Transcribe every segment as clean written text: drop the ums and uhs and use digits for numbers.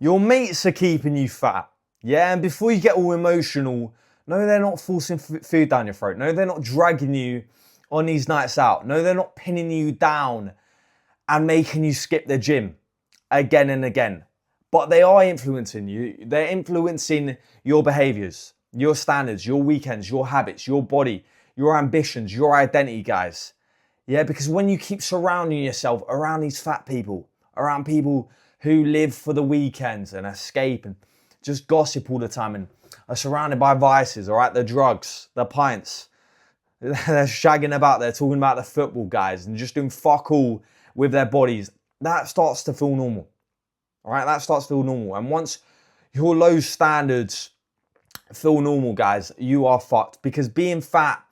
Your mates are keeping you fat. Yeah, and before you get all emotional, no, they're not forcing food down your throat. No, they're not dragging you on these nights out. No, they're not pinning you down and making you skip the gym again and again. But they are influencing you. They're influencing your behaviors, your standards, your weekends, your habits, your body, your ambitions, your identity, guys. Yeah, because when you keep surrounding yourself around these fat people, around people who live for the weekends and escape and just gossip all the time and are surrounded by vices, all right, the drugs, the pints, they're shagging about, they're talking about the football, guys, and just doing fuck all with their bodies, that starts to feel normal. All right, that starts to feel normal. And once your low standards feel normal, guys, you are fucked. Because being fat,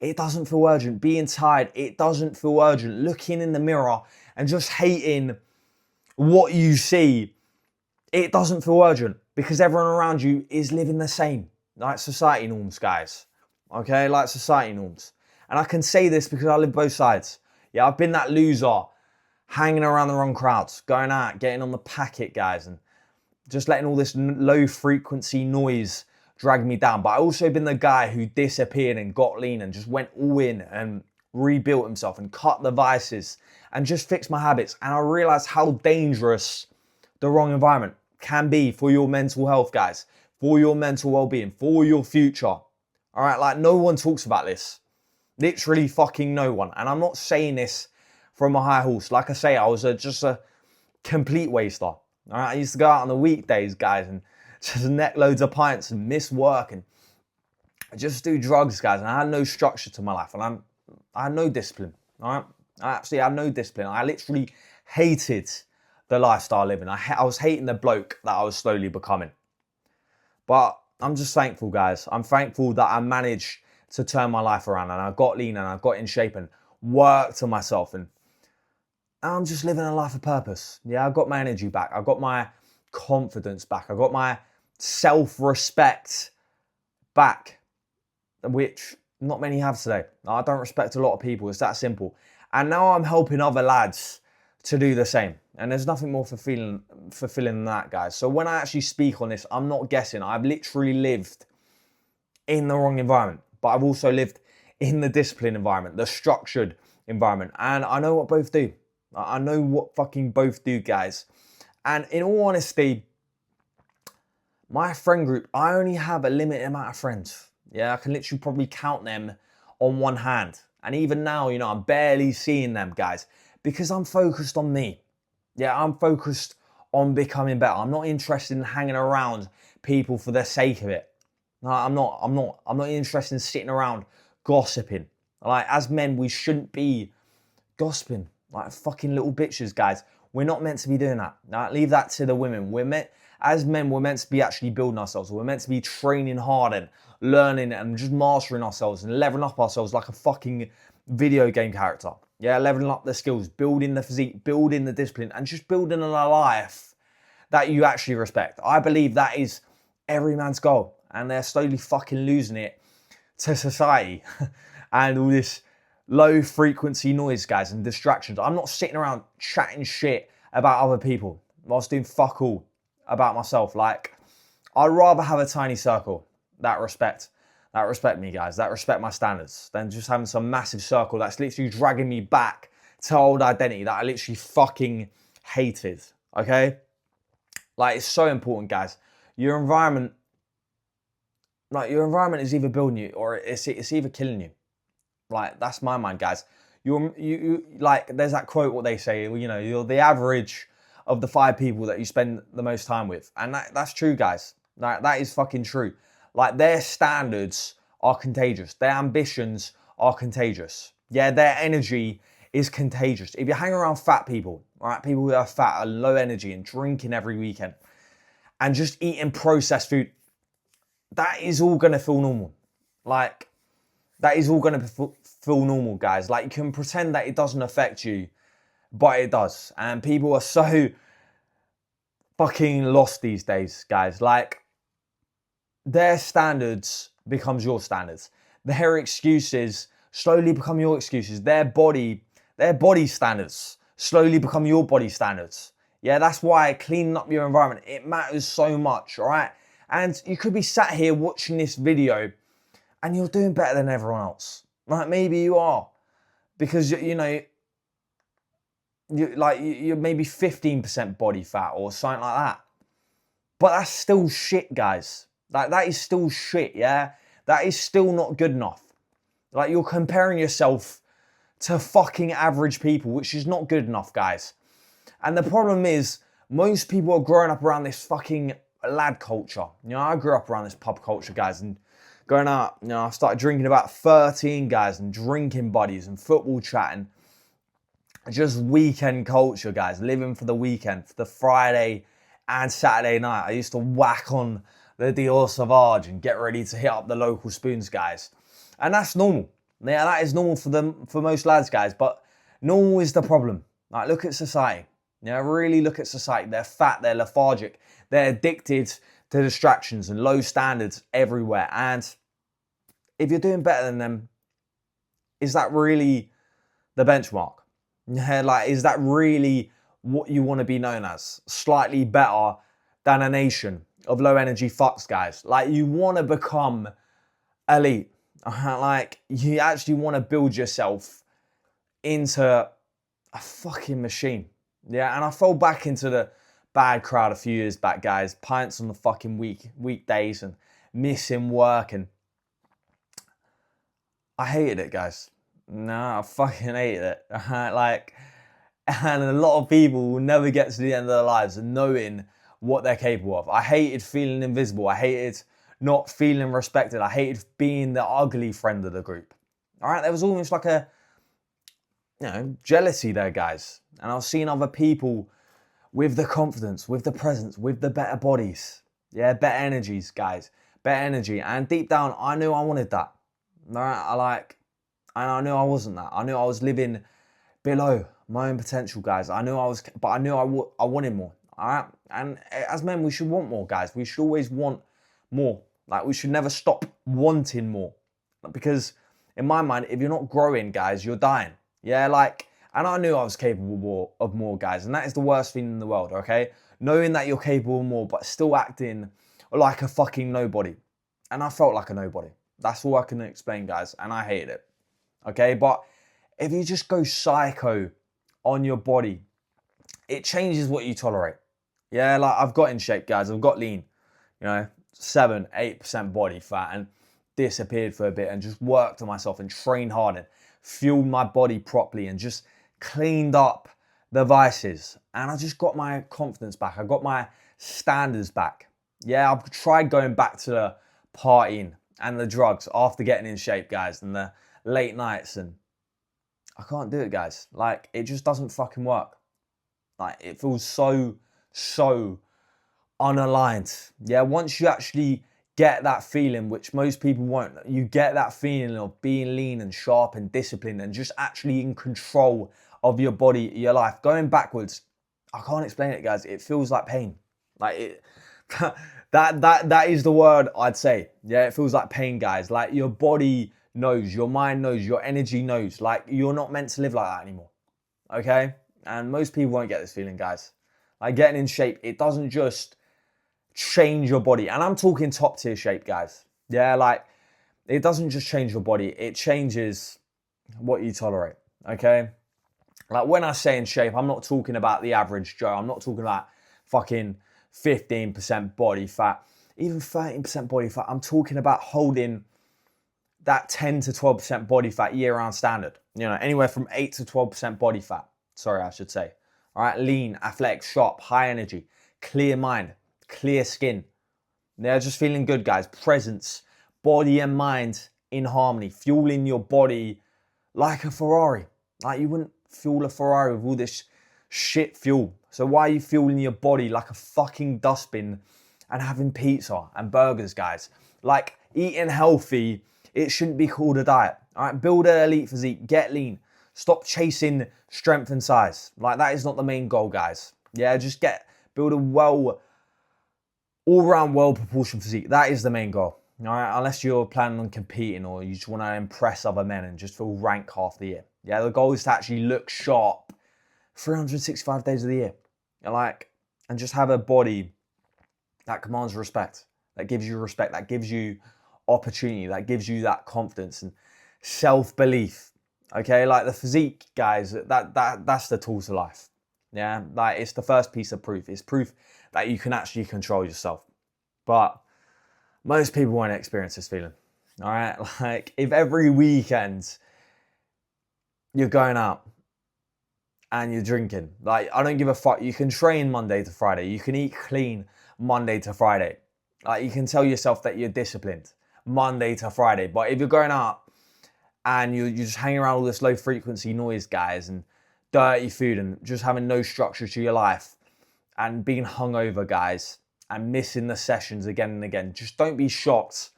it doesn't feel urgent. Being tired, it doesn't feel urgent. Looking in the mirror and just hating what you see, it doesn't feel urgent. Because everyone around you is living the same. Like society norms, guys. Okay, like society norms. And I can say this because I live both sides. Yeah, I've been that loser, hanging around the wrong crowds, going out, getting on the packet, guys, and just letting all this low frequency noise drag me down. But I also been the guy who disappeared and got lean and just went all in and rebuilt himself and cut the vices and just fixed my habits. And I realized how dangerous the wrong environment can be for your mental health, guys, for your mental well-being, for your future. All right, like no one talks about this. Literally fucking no one. And I'm not saying this from a high horse. Like I say, I was just a complete waster. All right, I used to go out on the weekdays, guys, and just neck loads of pints and miss work and just do drugs, guys. And I had no structure to my life, and I had no discipline. All right, I absolutely had no discipline. I literally hated the lifestyle living. I was hating the bloke that I was slowly becoming. But I'm just thankful, guys. I'm thankful that I managed to turn my life around, and I got lean and I got in shape and worked on myself, and I'm just living a life of purpose. Yeah, I got my energy back. I got my confidence back. I got my self-respect back, which not many have today. I don't respect a lot of people. It's that simple. And now I'm helping other lads to do the same. And there's nothing more fulfilling than that, guys. So when I actually speak on this, I'm not guessing. I've literally lived in the wrong environment, but I've also lived in the disciplined environment, the structured environment. And I know what both do. I know what fucking both do, guys. And in all honesty, my friend group, I only have a limited amount of friends. Yeah, I can literally probably count them on one hand. And even now, you know, I'm barely seeing them, guys, because I'm focused on me. Yeah, I'm focused on becoming better. I'm not interested in hanging around people for the sake of it. No, I'm not interested in sitting around gossiping. Like, as men, we shouldn't be gossiping like fucking little bitches, guys. We're not meant to be doing that. Now, leave that to the women. As men, we're meant to be actually building ourselves. We're meant to be training hard and learning and just mastering ourselves and leveling up ourselves like a fucking video game character. Yeah, leveling up the skills, building the physique, building the discipline, and just building a life that you actually respect. I believe that is every man's goal, and they're slowly fucking losing it to society and all this low frequency noise, guys, and distractions. I'm not sitting around chatting shit about other people whilst doing fuck all about myself. Like, I'd rather have a tiny circle that respect me, guys, that respect my standards, than just having some massive circle that's literally dragging me back to old identity that I literally fucking hated. Okay? Like, it's so important, guys. Your environment is either building you or it's either killing you. Like, that's my mind, guys. You like, there's that quote, what they say, you know, you're the average of the 5 people that you spend the most time with. And that's true, guys. Like, that is fucking true. Like, their standards are contagious. Their ambitions are contagious. Yeah, their energy is contagious. If you hang around fat people, all right, people who are fat and low energy and drinking every weekend and just eating processed food, that is all going to feel normal. Like, that is all going to feel normal, guys. Like, you can pretend that it doesn't affect you, but it does. And people are so fucking lost these days, guys. Like, their standards becomes your standards. Their excuses slowly become your excuses. Their body standards slowly become your body standards. Yeah, that's why cleaning up your environment, it matters so much, all right? And you could be sat here watching this video and you're doing better than everyone else. Like, maybe you are. Because, you know, you're maybe 15% body fat or something like that. But that's still shit, guys. Like, that is still shit, yeah? That is still not good enough. Like, you're comparing yourself to fucking average people, which is not good enough, guys. And the problem is, most people are growing up around this fucking lad culture. You know, I grew up around this pub culture, guys, and going out, you know, I started drinking about 13, guys, and drinking buddies and football chatting. Just weekend culture, guys, living for the weekend, for the Friday and Saturday night. I used to whack on the Dior Sauvage and get ready to hit up the local spoons, guys. And that's normal. Yeah, that is normal for most lads, guys, but normal is the problem. Like, look at society. Yeah, really look at society. They're fat, they're lethargic, they're addicted to distractions and low standards everywhere. And if you're doing better than them, is that really the benchmark? Yeah, like, is that really what you want to be known as? Slightly better than a nation of low energy fucks, guys. Like, you want to become elite. Like, you actually want to build yourself into a fucking machine. Yeah, and I fell back into the bad crowd a few years back, guys. Pints on the fucking weekdays and missing work, and I hated it, guys. No, I fucking hated it. Like, and a lot of people will never get to the end of their lives and knowing what they're capable of. I hated feeling invisible. I hated not feeling respected. I hated being the ugly friend of the group. All right, there was almost like a, you know, jealousy there, guys. And I was seeing other people with the confidence, with the presence, with the better bodies. Yeah, better energies, guys. Better energy. And deep down, I knew I wanted that. All right, and I knew I wasn't that. I knew I was living below my own potential, guys. I knew I was, but I knew I wanted more. All right, and as men, we should want more, guys. We should always want more. Like, we should never stop wanting more, because in my mind, if you're not growing, guys, you're dying. Yeah, like, and I knew I was capable of more, guys, and that is the worst thing in the world. Okay, knowing that you're capable of more, but still acting like a fucking nobody, and I felt like a nobody. That's all I can explain, guys, and I hated it. Okay, but if you just go psycho on your body, it changes what you tolerate. Yeah, like, I've got in shape, guys. I've got lean, you know, 7-8% body fat, and disappeared for a bit and just worked on myself and trained hard and fueled my body properly and just cleaned up the vices. And I just got my confidence back. I got my standards back. Yeah, I've tried going back to the partying and the drugs after getting in shape, guys, and the late nights, and I can't do it, guys. Like, it just doesn't fucking work. Like, it feels so unaligned. Yeah, once you actually get that feeling, which most people won't, you get that feeling of being lean and sharp and disciplined and just actually in control of your body, your life. Going backwards, I can't explain it, guys. It feels like pain. Like, it, that is the word I'd say. Yeah, it feels like pain, guys. Like, your body knows, your mind knows, your energy knows. Like, you're not meant to live like that anymore. Okay? And most people won't get this feeling, guys. Like, getting in shape, it doesn't just change your body. And I'm talking top tier shape, guys. Yeah, like, it doesn't just change your body, it changes what you tolerate. Okay? Like, when I say in shape, I'm not talking about the average Joe. I'm not talking about fucking 15% body fat, even 13% body fat. I'm talking about holding that 10 to 12% body fat year-round standard. You know, anywhere from 8 to 12% body fat. Sorry, I should say. All right, lean, athletic, sharp, high energy, clear mind, clear skin. They're just feeling good, guys. Presence, body and mind in harmony, fueling your body like a Ferrari. Like, you wouldn't fuel a Ferrari with all this shit fuel. So why are you fueling your body like a fucking dustbin and having pizza and burgers, guys? Like, eating healthy, it shouldn't be called a diet. All right, build an elite physique, get lean. Stop chasing strength and size. Like, that is not the main goal, guys. Yeah, just build a all-round well-proportioned physique. That is the main goal. All right, unless you're planning on competing or you just want to impress other men and just feel rank half the year. Yeah, the goal is to actually look sharp 365 days of the year. Like, and just have a body that commands respect, that gives you respect, that gives you opportunity, that gives you that confidence and self-belief. Okay, like the physique, guys, that's the tool to life. Yeah, like it's the first piece of proof. It's proof that you can actually control yourself. But most people won't experience this feeling. All right, like if every weekend you're going out and you're drinking, like I don't give a fuck. You can train Monday to Friday. You can eat clean Monday to Friday. Like you can tell yourself that you're disciplined Monday to Friday. But if you're going out and you're just hanging around all this low frequency noise, guys, and dirty food and just having no structure to your life and being hungover, guys, and missing the sessions again and again, just don't be shocked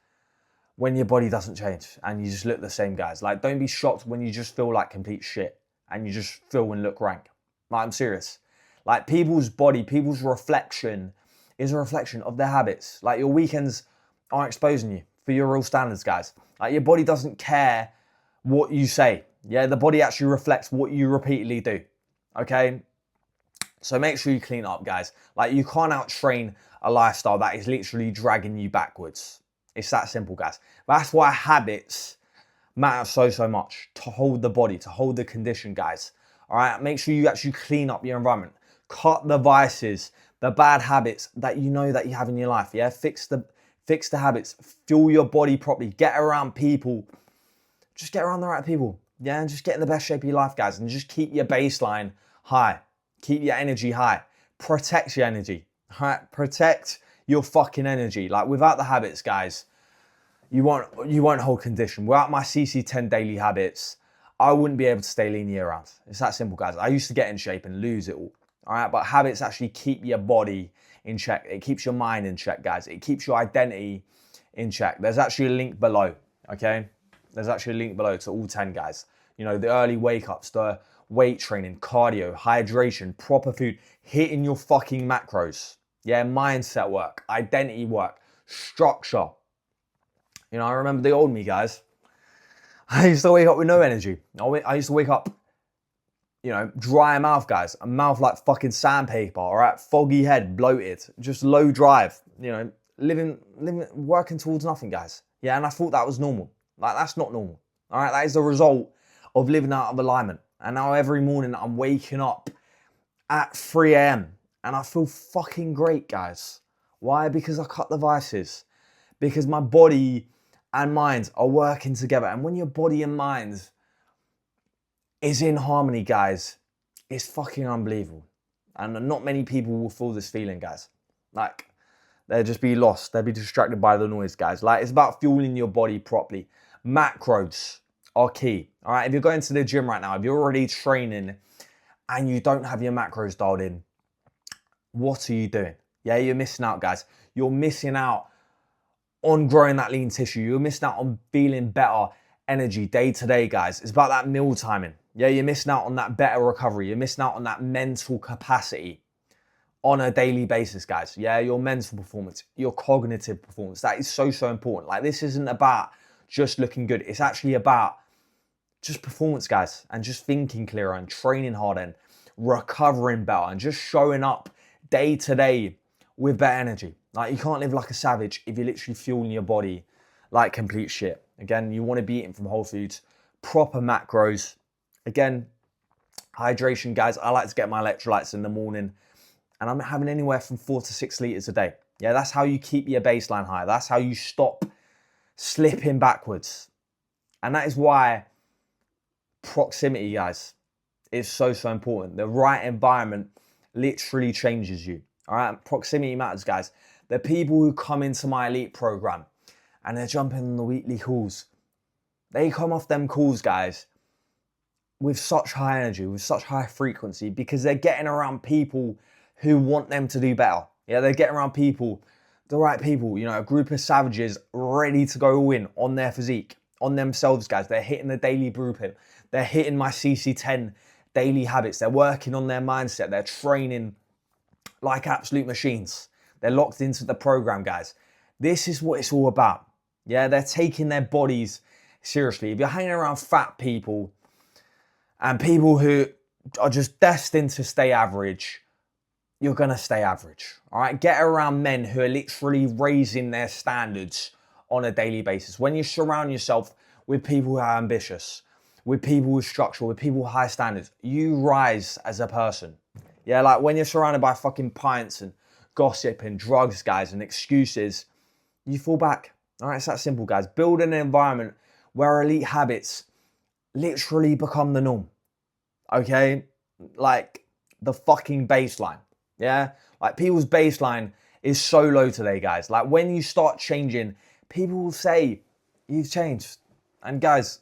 when your body doesn't change and you just look the same, guys. Like, don't be shocked when you just feel like complete shit and you just feel and look rank. Like, I'm serious. Like, people's body, people's reflection is a reflection of their habits. Like, your weekends aren't exposing you for your real standards, guys. Like, your body doesn't care what you say. Yeah, the body actually reflects what you repeatedly do. Okay? So make sure you clean up, guys. Like, you can't out-train a lifestyle that is literally dragging you backwards. It's that simple, guys. That's why habits matter so much to hold the body, to hold the condition, guys. All right, make sure you actually clean up your environment. Cut the vices, the bad habits that you know that you have in your life. Yeah, fix the habits. Fuel your body properly. Get around people. Just get around the right people. Yeah, and just get in the best shape of your life, guys. And just keep your baseline high. Keep your energy high. Protect your energy. All right, protect your fucking energy. Like, without the habits, guys, you won't hold condition. Without my CC10 daily habits, I wouldn't be able to stay lean year round. It's that simple, guys. I used to get in shape and lose it all. All right, but habits actually keep your body in check. It keeps your mind in check, guys. It keeps your identity in check. There's actually a link below, okay? There's actually a link below to all 10, guys. You know, the early wake-ups, the weight training, cardio, hydration, proper food, hitting your fucking macros. Yeah, mindset work, identity work, structure. You know, I remember the old me, guys. I used to wake up with no energy. I used to wake up, you know, dry mouth, guys. A mouth like fucking sandpaper, all right? Foggy head, bloated, just low drive, you know, living, working towards nothing, guys. Yeah, and I thought that was normal. Like, that's not normal, all right? That is the result of living out of alignment. And now every morning I'm waking up at 3 a.m. and I feel fucking great, guys. Why? Because I cut the vices. Because my body and mind are working together. And when your body and mind is in harmony, guys, it's fucking unbelievable. And not many people will feel this feeling, guys. Like, they'll just be lost. They'll be distracted by the noise, guys. Like, it's about fueling your body properly. Macros are key. All right, if you're going to the gym right now, if you're already training and you don't have your macros dialed in, what are you doing? Yeah, you're missing out, guys. You're missing out on growing that lean tissue. You're missing out on feeling better energy day to day, guys. It's about that meal timing. Yeah, you're missing out on that better recovery. You're missing out on that mental capacity on a daily basis, guys. Yeah, your mental performance, your cognitive performance. That is so important. Like, this isn't about just looking good. It's actually about just performance, guys, and just thinking clearer and training harder and recovering better and just showing up day to day with better energy. Like, you can't live like a savage if you're literally fueling your body like complete shit. Again, you want to be eating from whole foods, proper macros. Again, hydration, guys. I like to get my electrolytes in the morning and I'm having anywhere from 4 to 6 liters a day. Yeah, that's how you keep your baseline high. That's how you stop slipping backwards. And that is why proximity, guys, is so important. The right environment literally changes you. All right, proximity matters, guys. The people who come into my elite program and they're jumping on the weekly calls, they come off them calls, guys, with such high energy, with such high frequency, because they're getting around people who want them to do better. Yeah, they're getting around people, the right people, you know, a group of savages ready to go all in on their physique, on themselves, guys. They're hitting the daily blueprint. They're hitting my CC10 daily habits. They're working on their mindset. They're training like absolute machines. They're locked into the program, guys. This is what it's all about. Yeah, they're taking their bodies seriously. If you're hanging around fat people and people who are just destined to stay average, you're going to stay average. All right. Get around men who are literally raising their standards on a daily basis. When you surround yourself with people who are ambitious, with people with structure, with people with high standards, you rise as a person. Yeah. Like when you're surrounded by fucking pints and gossip and drugs, guys, and excuses, you fall back. All right. It's that simple, guys. Build an environment where elite habits literally become the norm. Okay. Like the fucking baseline. Yeah, like people's baseline is so low today, guys. Like when you start changing, people will say you've changed. And guys,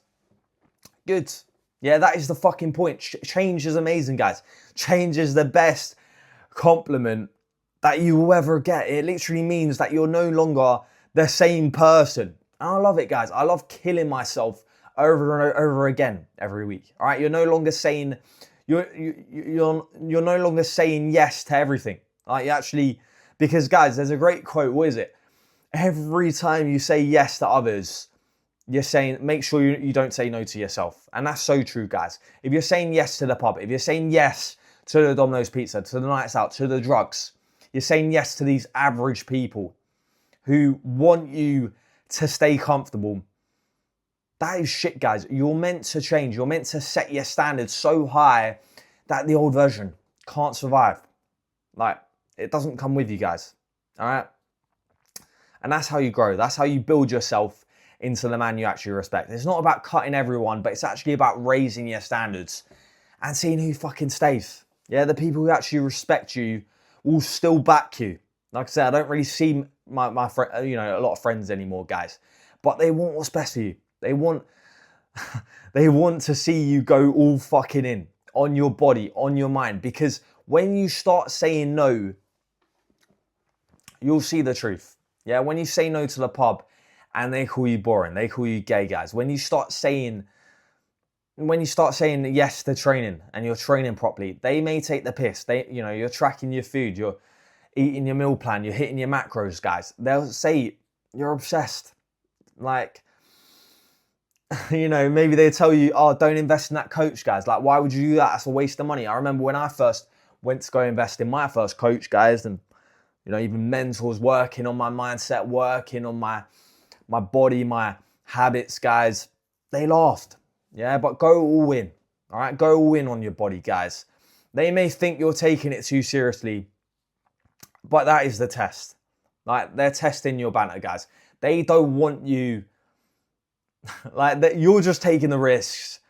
good. Yeah, that is the fucking point. Change is amazing, guys. Change is the best compliment that you will ever get. It literally means that you're no longer the same person. And I love it, guys. I love killing myself over and over again every week. All right, you're no longer saying you're no longer saying yes to everything. Like you actually, because guys, there's a great quote. What is it? Every time you say yes to others, you're saying, make sure you don't say no to yourself. And that's so true, guys. If you're saying yes to the pub, if you're saying yes to the Domino's pizza, to the nights out, to the drugs, you're saying yes to these average people who want you to stay comfortable. That is shit, guys. You're meant to change. You're meant to set your standards so high that the old version can't survive. Like, it doesn't come with you, guys. All right? And that's how you grow. That's how you build yourself into the man you actually respect. It's not about cutting everyone, but it's actually about raising your standards and seeing who fucking stays. Yeah, the people who actually respect you will still back you. Like I said, I don't really see my friend, a lot of friends anymore, guys. But they want what's best for you. They want to see you go all fucking in on your body, on your mind. Because when you start saying no, you'll see the truth. Yeah, when you say no to the pub and they call you boring, they call you gay, guys. When you start saying yes to training and you're training properly, they may take the piss. You're tracking your food, you're eating your meal plan, you're hitting your macros, guys. They'll say you're obsessed. Like, maybe they tell you, oh, don't invest in that coach, guys. Like, why would you do that? That's a waste of money. I remember when I first went to go invest in my first coach, guys, and, even mentors working on my mindset, working on my body, my habits, guys, they laughed. Yeah, but go all in. All right, go all in on your body, guys. They may think you're taking it too seriously, but that is the test. Like, they're testing your banter, guys. They don't want you... like that, you're just taking the risks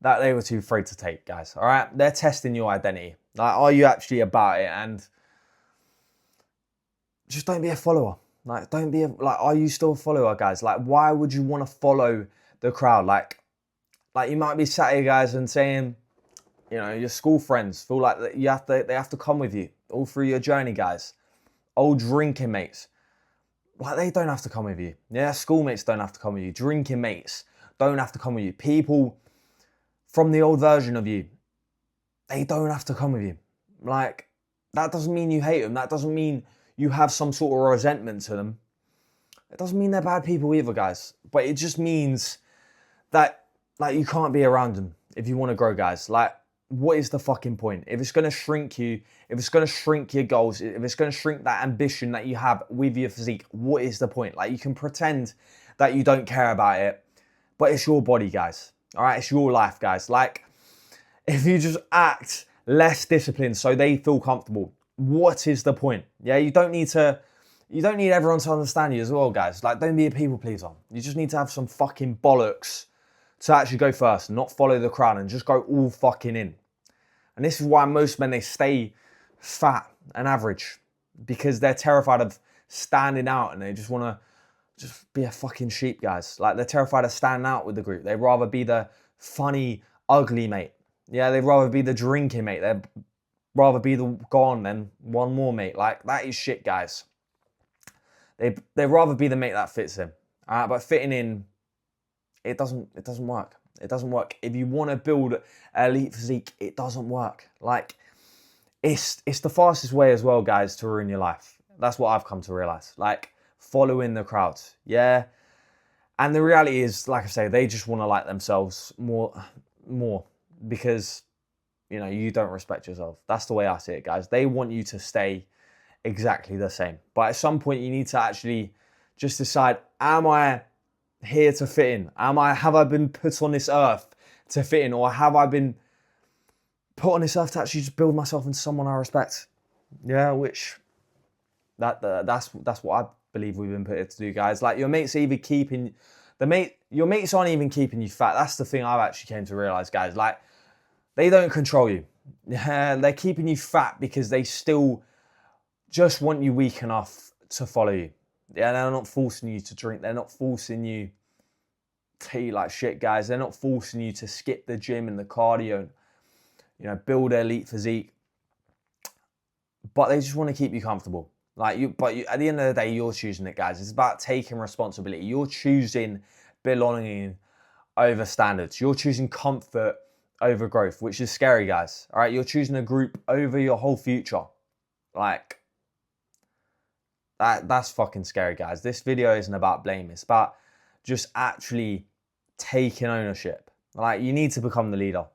that they were too afraid to take, guys. All right, they're testing your identity. Like, are you actually about it? And just don't be a follower. Like, are you still a follower, guys? Like, why would you want to follow the crowd? Like you might be sat here, guys, and saying, your school friends feel like that they have to come with you all through your journey, guys. Old drinking mates. Like, they don't have to come with you. Yeah, schoolmates don't have to come with you. Drinking mates don't have to come with you. People from the old version of you, they don't have to come with you. Like, that doesn't mean you hate them. That doesn't mean you have some sort of resentment to them. It doesn't mean they're bad people either, guys. But it just means that, like, you can't be around them if you want to grow, guys. Like, what is the fucking point? If it's going to shrink you, if it's going to shrink your goals, if it's going to shrink that ambition that you have with your physique, what is the point? Like, you can pretend that you don't care about it, but it's your body, guys. All right, it's your life, guys. Like, if you just act less disciplined so they feel comfortable, what is the point? Yeah, you don't need everyone to understand you as well, guys. Like, don't be a people pleaser. You just need to have some fucking bollocks to actually go first, not follow the crowd and just go all fucking in. And this is why most men, they stay fat and average, because they're terrified of standing out and they just want to just be a fucking sheep, guys. Like, they're terrified of standing out with the group. They'd rather be the funny, ugly mate. Yeah, they'd rather be the drinking mate. They'd rather be the gone than one more mate. Like, that is shit, guys. They'd rather be the mate that fits in. But fitting in, it doesn't work. It doesn't work. If you want to build an elite physique, it doesn't work. Like, it's the fastest way as well, guys, to ruin your life. That's what I've come to realize. Like, following the crowd. Yeah. And the reality is, like I say, they just want to like themselves more because you know, you don't respect yourself. That's the way I see it, guys. They want you to stay exactly the same. But at some point, you need to actually just decide, am I here to fit in? Have I been put on this earth to fit in? Or have I been put on this earth to actually just build myself into someone I respect? Yeah, which that's what I believe we've been put here to do, guys. Like, your mates are either your mates aren't even keeping you fat. That's the thing I've actually came to realize, guys. Like, they don't control you. Yeah, they're keeping you fat because they still just want you weak enough to follow you. Yeah, they're not forcing you to drink. They're not forcing you to eat like shit, guys. They're not forcing you to skip the gym and the cardio and, you know, build an elite physique. But they just want to keep you comfortable. Like, at the end of the day, you're choosing it, guys. It's about taking responsibility. You're choosing belonging over standards. You're choosing comfort over growth, which is scary, guys. All right, you're choosing a group over your whole future. Like, that's fucking scary, guys. This video isn't about blame. It's about just actually taking ownership. Like, you need to become the leader.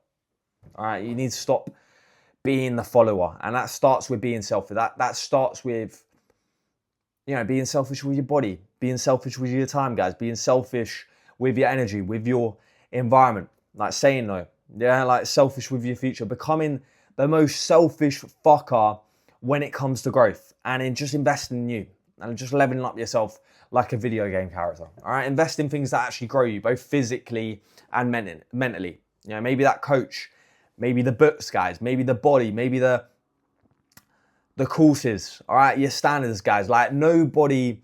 All right, you need to stop being the follower, and that starts with being selfish. That starts with, you know, being selfish with your body, being selfish with your time, guys, being selfish with your energy, with your environment, like saying no. Yeah, like selfish with your future, becoming the most selfish fucker when it comes to growth, and in just investing in you and just leveling up yourself like a video game character. All right, invest in things that actually grow you, both physically and mentally. You know, maybe that coach, maybe the books, guys, maybe the body, maybe the courses. All right, your standards, guys. Like, nobody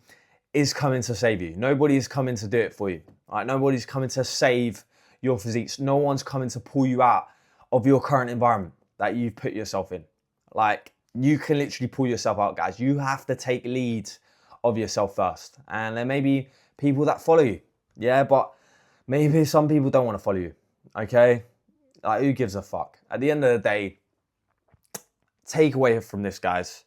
is coming to save you. Nobody is coming to do it for you. All right, nobody's coming to save your physiques. No one's coming to pull you out of your current environment that you've put yourself in. Like, you can literally pull yourself out, guys. You have to take lead of yourself first. And there may be people that follow you. Yeah, but maybe some people don't want to follow you. Okay? Like, who gives a fuck? At the end of the day, take away from this, guys,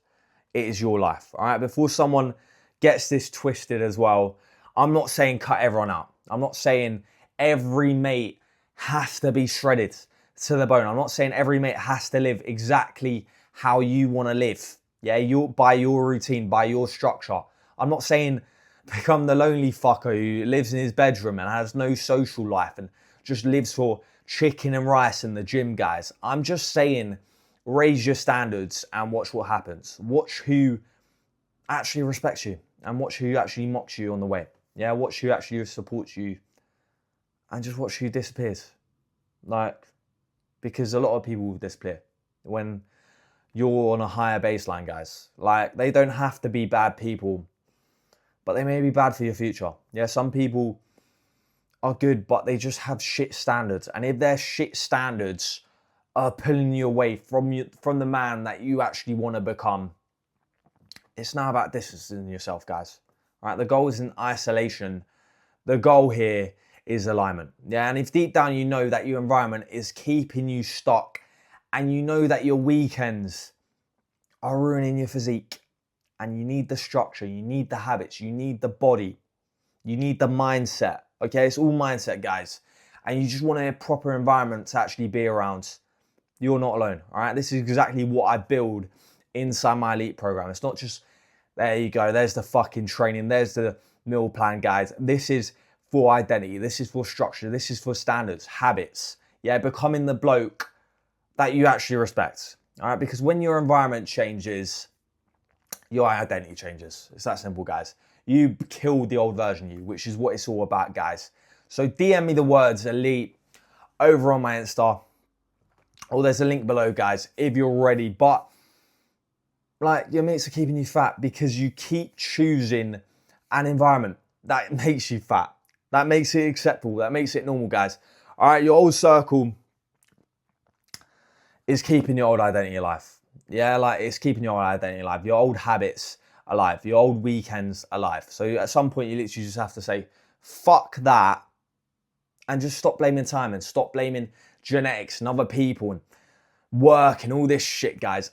it is your life. All right? Before someone gets this twisted as well, I'm not saying cut everyone out. I'm not saying every mate has to be shredded to the bone. I'm not saying every mate has to live exactly how you want to live. Yeah, by your routine, by your structure. I'm not saying become the lonely fucker who lives in his bedroom and has no social life and just lives for chicken and rice in the gym, guys. I'm just saying, raise your standards and watch what happens. Watch who actually respects you and watch who actually mocks you on the way. Yeah, watch who actually supports you and just watch who disappears. Like, because a lot of people will disappear when you're on a higher baseline, guys. Like, they don't have to be bad people, but they may be bad for your future. Yeah, some people are good, but they just have shit standards. And if their shit standards are pulling you away from the man that you actually want to become, it's now about distancing yourself, guys. All right, the goal isn't isolation. The goal here is alignment. Yeah, and if deep down you know that your environment is keeping you stuck and you know that your weekends are ruining your physique and you need the structure, you need the habits, you need the body, you need the mindset. Okay, it's all mindset, guys. And you just want a proper environment to actually be around. You're not alone, all right? This is exactly what I build inside my elite program. It's not just, there you go, there's the fucking training, there's the meal plan, guys. This is for identity, this is for structure, this is for standards, habits. Yeah, becoming the bloke that you actually respect, all right? Because when your environment changes, your identity changes. It's that simple, guys. You kill the old version of you, which is what it's all about, guys. So DM me the words elite over on my Insta. Or there's a link below, guys, if you're ready. But, like, your mates are keeping you fat because you keep choosing an environment that makes you fat. That makes it acceptable. That makes it normal, guys. All right, your old circle is keeping your old identity alive. Yeah, like, it's keeping your old identity alive. Your old habits alive. Your old weekends alive. So at some point, you literally just have to say, fuck that, and just stop blaming time and stop blaming genetics and other people and work and all this shit, guys.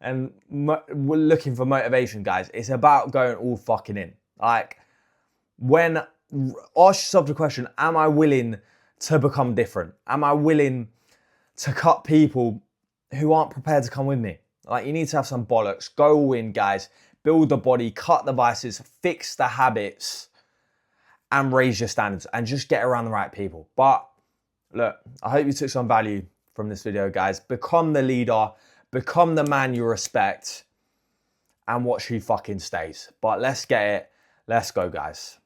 And we're looking for motivation, guys. It's about going all fucking in. Like, ask yourself the question, am I willing to become different? Am I willing to cut people who aren't prepared to come with me. Like, you need to have some bollocks. Go all in, guys. Build the body, cut the vices, fix the habits, and raise your standards, and just get around the right people. But look, I hope you took some value from this video, guys. Become the leader, become the man you respect, and watch who fucking stays. But let's get it. Let's go, guys.